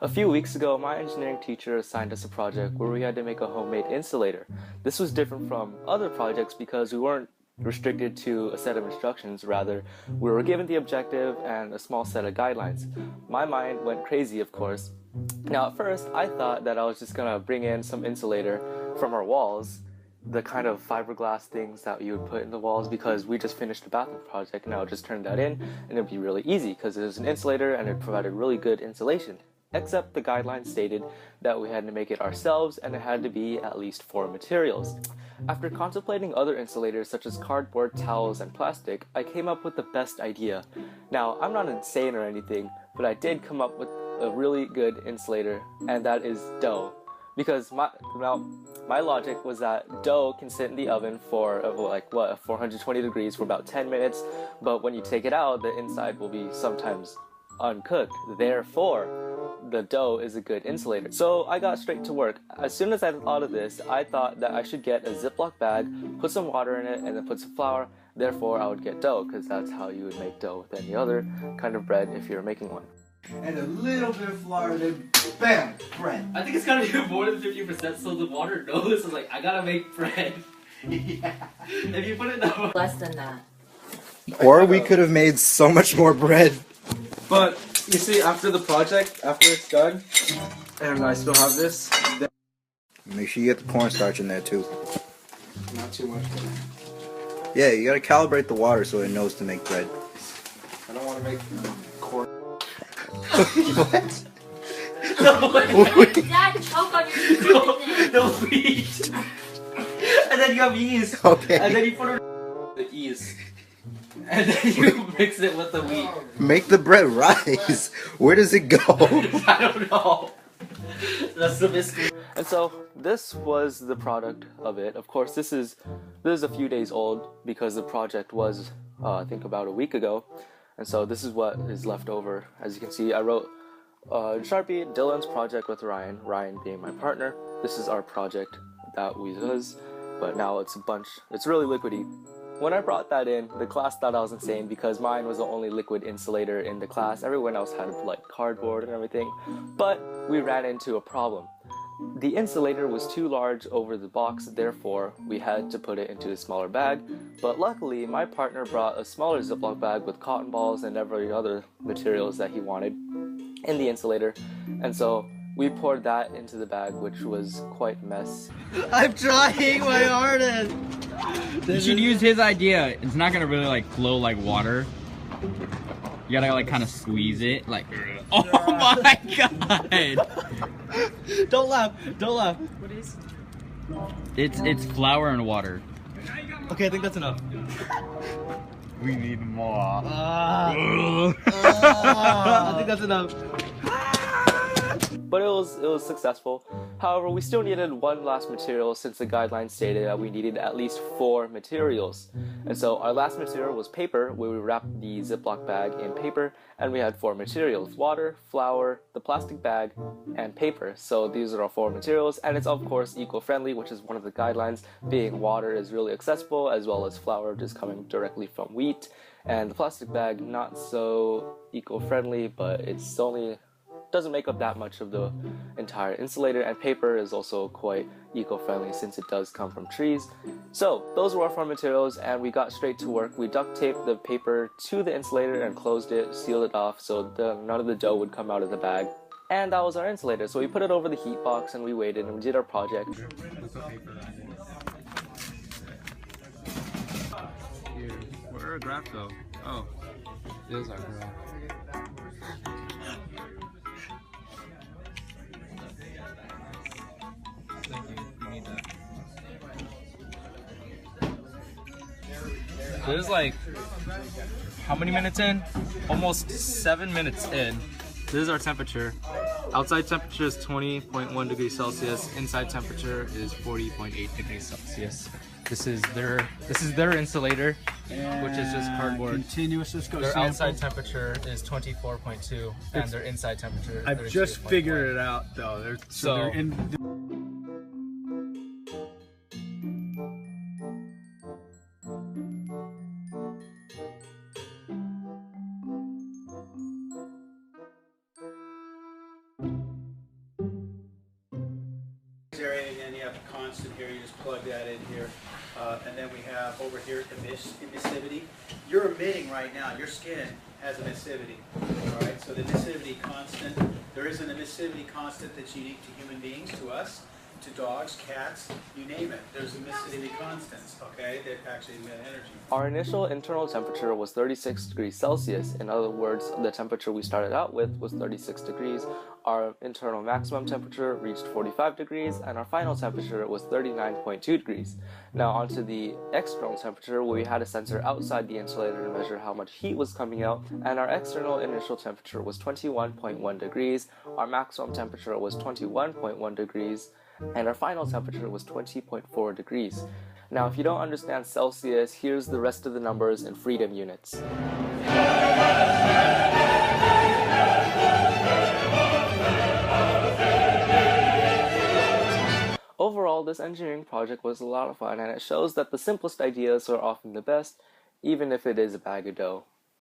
A few weeks ago, my engineering teacher assigned us a project where we had to make a homemade insulator. This was different from other projects because we weren't restricted to a set of instructions, rather, we were given the objective and a small set of guidelines. My mind went crazy, of course. Now, at first, I thought that I was just gonna bring in some insulator from our walls, the kind of fiberglass things that you would put in the walls, because we just finished a bathroom project and I would just turn that in and it'd be really easy because it was an insulator and it provided really good insulation. Except the guidelines stated that we had to make it ourselves and it had to be at least 4 materials. After contemplating other insulators such as cardboard, towels, and plastic, I came up with the best idea. Now, I'm not insane or anything, but I did come up with a really good insulator, and that is dough. Because my logic was that dough can sit in the oven for 420 degrees for about 10 minutes, but when you take it out, the inside will be sometimes uncooked. Therefore, the dough is a good insulator. So I got straight to work. As soon as I thought of this, I thought that I should get a Ziploc bag, put some water in it, and then put some flour. Therefore, I would get dough, because that's how you would make dough with any other kind of bread if you're making one. And a little bit of flour, then bam, bread. I think it's gotta be more than 50% so the water knows. It's like, I gotta make bread. Yeah. If you put it that Less than that. Or we could have made so much more bread. But you see, after the project, after it's done, and I still have this, then Make sure you get the cornstarch in there too. not too much. Yeah, you gotta calibrate the water so it knows to make bread. I don't want to make corn. What? Dad, choke on your the wheat. And then you have yeast. Okay. And then you put it the yeast. And then you mix it with the wheat. Make the bread rise. Where does it go? I don't know. That's the mystery. And so this was the product of it. Of course, this is a few days old because the project was I think about a week ago. And so this is what is left over. As you can see, I wrote in Sharpie, Dylan's project with Ryan, Ryan being my partner. This is our project that we does, but now it's really liquidy. When I brought that in, the class thought I was insane because mine was the only liquid insulator in the class. Everyone else had like cardboard and everything. But we ran into a problem. The insulator was too large over the box, therefore we had to put it into a smaller bag. But luckily, my partner brought a smaller Ziploc bag with cotton balls and every other materials that he wanted in the insulator. And so we poured that into the bag, which was quite a mess. I'm trying my hardest. You should use his idea. It's not gonna really like flow like water. You gotta like kind of squeeze it, like. Oh my god! Don't laugh. Don't laugh. It's flour and water. Okay, I think that's enough. We need more. I think that's enough. But it was successful. However, we still needed one last material since the guidelines stated that we needed at least 4 materials. And so our last material was paper, where we wrapped the Ziploc bag in paper, and we had 4 materials: water, flour, the plastic bag, and paper. So these are our 4 materials, and it's of course eco-friendly, which is one of the guidelines, being water is really accessible, as well as flour just coming directly from wheat, and the plastic bag not so eco-friendly, but it's only doesn't make up that much of the entire insulator, and paper is also quite eco-friendly since it does come from trees. So those were our 4 materials, and we got straight to work. We duct taped the paper to the insulator and closed it, sealed it off so none of the dough would come out of the bag. And that was our insulator. So we put it over the heat box and we waited and we did our project. Where are our graph though? Oh, there's our graph. There's like, how many minutes in? Almost 7 minutes in. This is our temperature. Outside temperature is 20.1 degrees Celsius. Inside temperature is 40.8 degrees Celsius. This is their insulator, which is just cardboard. Continuous Cisco Their sample. outside temperature is 24.2, and their inside temperature is I've just 32.1. figured it out though. They're in. you area, and then you have a constant here, you just plug that in here. And then we have over here emissivity. You're emitting right now, your skin has emissivity. Alright, so the emissivity constant, there is an emissivity constant that's unique to human beings, to us, to dogs, cats, you name it. There's emissivity constants, okay, that actually emit energy. Our initial internal temperature was 36 degrees Celsius. In other words, the temperature we started out with was 36 degrees. Our internal maximum temperature reached 45 degrees, and our final temperature was 39.2 degrees. Now onto the external temperature, where we had a sensor outside the insulator to measure how much heat was coming out, and our external initial temperature was 21.1 degrees, our maximum temperature was 21.1 degrees, and our final temperature was 20.4 degrees. Now, if you don't understand Celsius, here's the rest of the numbers in freedom units. Overall, this engineering project was a lot of fun, and it shows that the simplest ideas are often the best, even if it is a bag of dough.